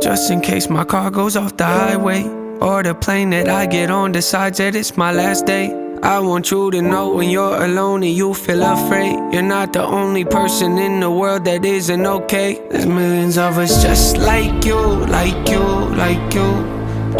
Just in case my car goes off the highway, or the plane that I get on decides that it's my last day. I want you to know when you're alone and you feel afraid, you're not the only person in the world that isn't okay. There's millions of us just like you, like you, like you,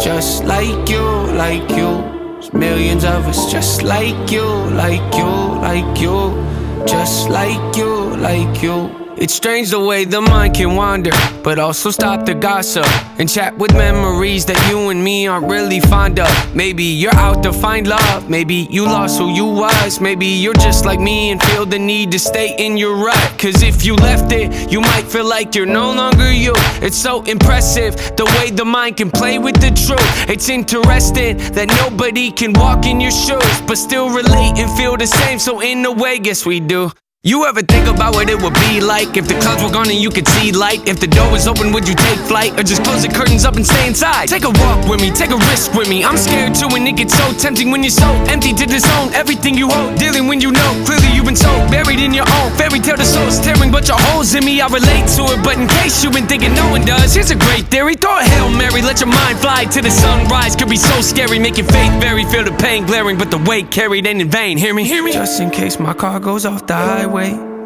just like you, like you. There's millions of us just like you, like you, like you, just like you, like you. It's strange the way the mind can wander, but also stop the gossip and chat with memories that you and me aren't really fond of. Maybe you're out to find love, maybe you lost who you was, maybe you're just like me and feel the need to stay in your rut. Cause if you left it, you might feel like you're no longer you. It's so impressive the way the mind can play with the truth. It's interesting that nobody can walk in your shoes but still relate and feel the same, so in a way, guess we do. You ever think about what it would be like if the clouds were gone and you could see light? If the door was open, would you take flight or just close the curtains up and stay inside? Take a walk with me, take a risk with me. I'm scared too and it gets so tempting when you're so empty to disown everything you hold. Dealing when you know clearly you've been so buried in your own fairy tale. The soul's tearing but your holes in me, I relate to it. But in case you've been thinking no one does, here's a great theory. Throw a Hail Mary, let your mind fly to the sunrise. Could be so scary, make your faith vary. Feel the pain glaring, but the weight carried ain't in vain. Hear me? Hear me? Just in case my car goes off the highway,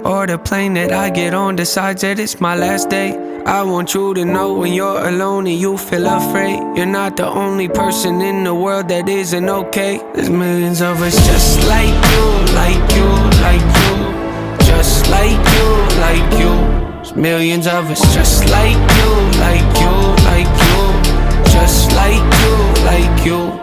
or the plane that I get on decides that it's my last day. I want you to know when you're alone and you feel afraid, you're not the only person in the world that isn't okay. There's millions of us just like you, like you, like you, just like you, like you. There's millions of us just like you, like you, like you, just like you, like you.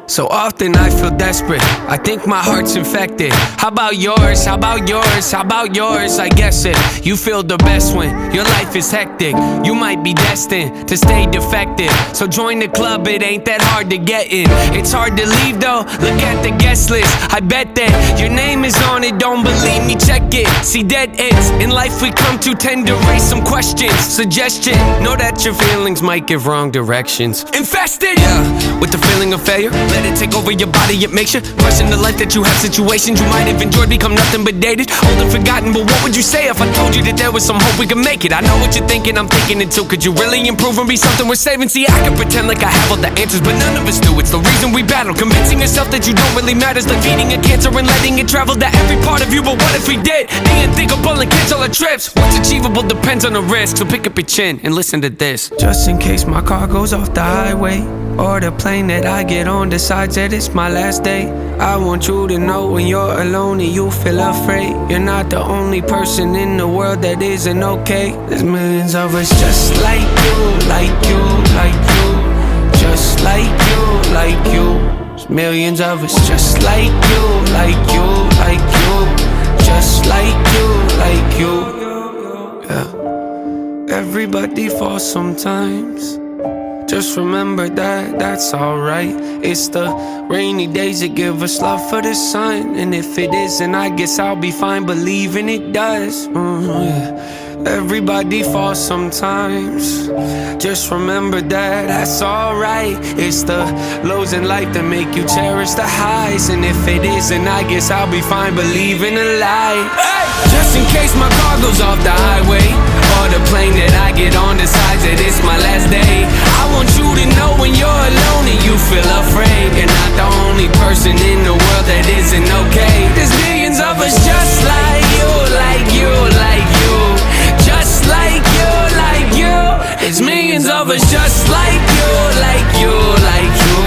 So often I feel desperate, I think my heart's infected. How about yours, how about yours, how about yours? I guess it, you feel the best when your life is hectic. You might be destined to stay defective, so join the club, it ain't that hard to get in. It's hard to leave though, look at the guest list. I bet that your name is on it, don't believe me, check it. See, dead ends in life we come to tend to raise some questions. Suggestion, know that your feelings might give wrong directions. Infested, yeah, with the feeling of failure. Let it take over your body, it makes you question the life that you have. Situations you might have enjoyed become nothing but dated, old and forgotten. But what would you say if I told you that there was some hope we could make it? I know what you're thinking, I'm thinking it too. Could you really improve and be something worth saving? See, I can pretend like I have all the answers, but none of us do. It's the reason we battle, convincing yourself that you don't really matter. It's like feeding a cancer and letting it travel to every part of you. But what if we did the unthinkable and cancel our trips? What's achievable depends on the risk, so pick up your chin and listen to this. Just in case my car goes off the highway, or the plane that I get on decides that it's my last day. I want you to know when you're alone and you feel afraid, you're not the only person in the world that isn't okay. There's millions of us just like you, like you, like you, just like you, like you. There's millions of us just like you, like you, like you, just like you, like you. Yeah. Everybody falls sometimes. Just remember that that's alright. It's the rainy days that give us love for the sun, and if it isn't, I guess I'll be fine believing it does. Yeah. Everybody falls sometimes. Just remember that that's alright. It's the lows in life that make you cherish the highs, and if it isn't, I guess I'll be fine believing a lie. Hey! Just in case my car goes off the highway, or the plane that I get on decides that it's my last day. I want you to know when you're alone and you feel afraid, you're not the only person in the world that isn't okay. There's millions of us just like you, like you, like you, just like you, like you. There's millions of us just like you, like you, like you,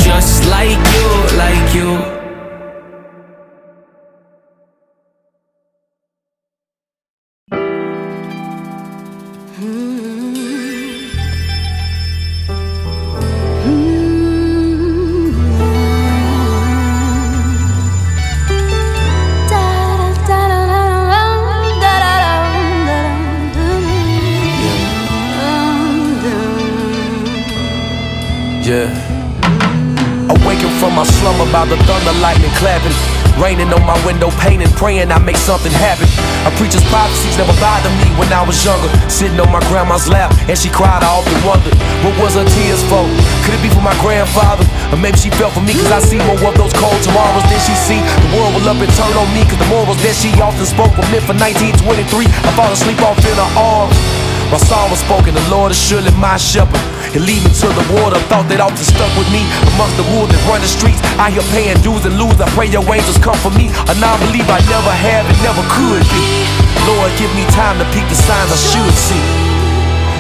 just like you, like you. Yeah. Awaken from my slumber by the thunder, lightning clapping, raining on my window, painting, praying I make something happen. A preacher's prophecies never bothered me when I was younger. Sitting on my grandma's lap and she cried, I often wondered, what was her tears for? Could it be for my grandfather? Or maybe she felt for me cause I see more of those cold tomorrows than she see. The world will up and turn on me cause the morals that she often spoke were meant for 1923. I fall asleep off in her arms. My song was spoken, the Lord is surely my shepherd. He lead me to the water, thought that ought to stuck with me. Amongst the wolves that run the streets, I hear paying dues and lose. I pray your angels come for me. A non-believer I never have and never could be. Lord, give me time to peek the signs I should see.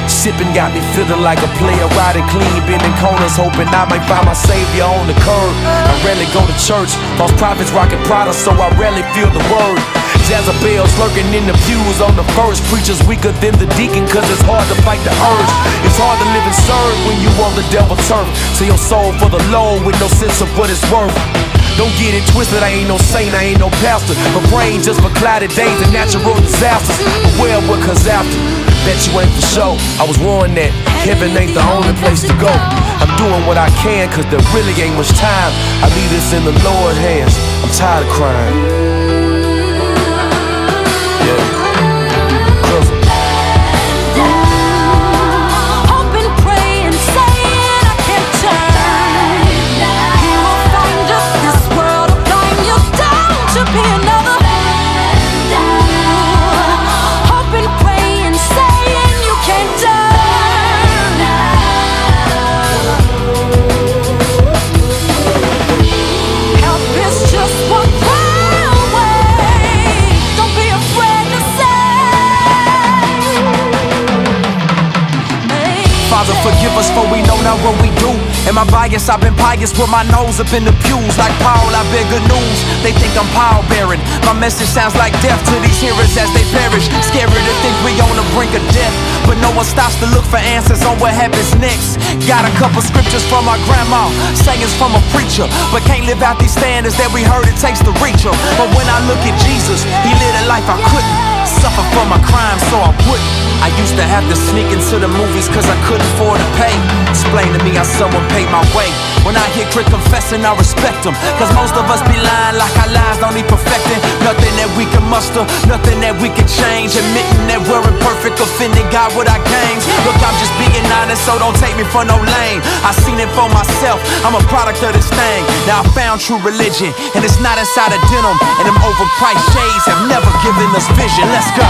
Sipping got me feeling like a player, riding clean, bending corners, hoping I might find my savior on the curb. I rarely go to church, false prophets rocking Prada, so I rarely feel the word. Jezebel's lurking in the pews on the first. Preachers weaker than the deacon, cause it's hard to fight the urge. It's hard to live and serve when you on the devil turf. Sell your soul for the Lord with no sense of what it's worth. Don't get it twisted, I ain't no saint, I ain't no pastor. But praying just for cloudy days and natural disasters. Beware what comes after, bet you ain't for sure. I was warned that heaven ain't the only place to go. I'm doing what I can, cause there really ain't much time. I leave this in the Lord's hands, I'm tired of crying. Yeah. Father, forgive us for we know not what we do. Am I biased? I've been pious, put my nose up in the pews. Like Paul, I bear good news. They think I'm pall-bearing. My message sounds like death to these hearers as they perish. Scary to think we on the brink of death, but no one stops to look for answers on what happens next. Got a couple scriptures from my grandma, sayings from a preacher, but can't live out these standards that we heard it takes to reach them. But when I look at Jesus, he lived a life I couldn't. Suffer for my crimes, so I wouldn't. I used to have to sneak into the movies cause I couldn't afford to pay. Explain to me how someone paid my way. When I hear Crit confessing, I respect them, cause most of us be lying like our lives don't need perfecting. Nothing that we can muster, nothing that we can change. Admitting that we're imperfect, offending God with our games. Look, I'm just being honest, so don't take me for no lame. I seen it for myself, I'm a product of this thing. Now I found true religion, and it's not inside of denim. And them overpriced shades have never given us vision. Let's go.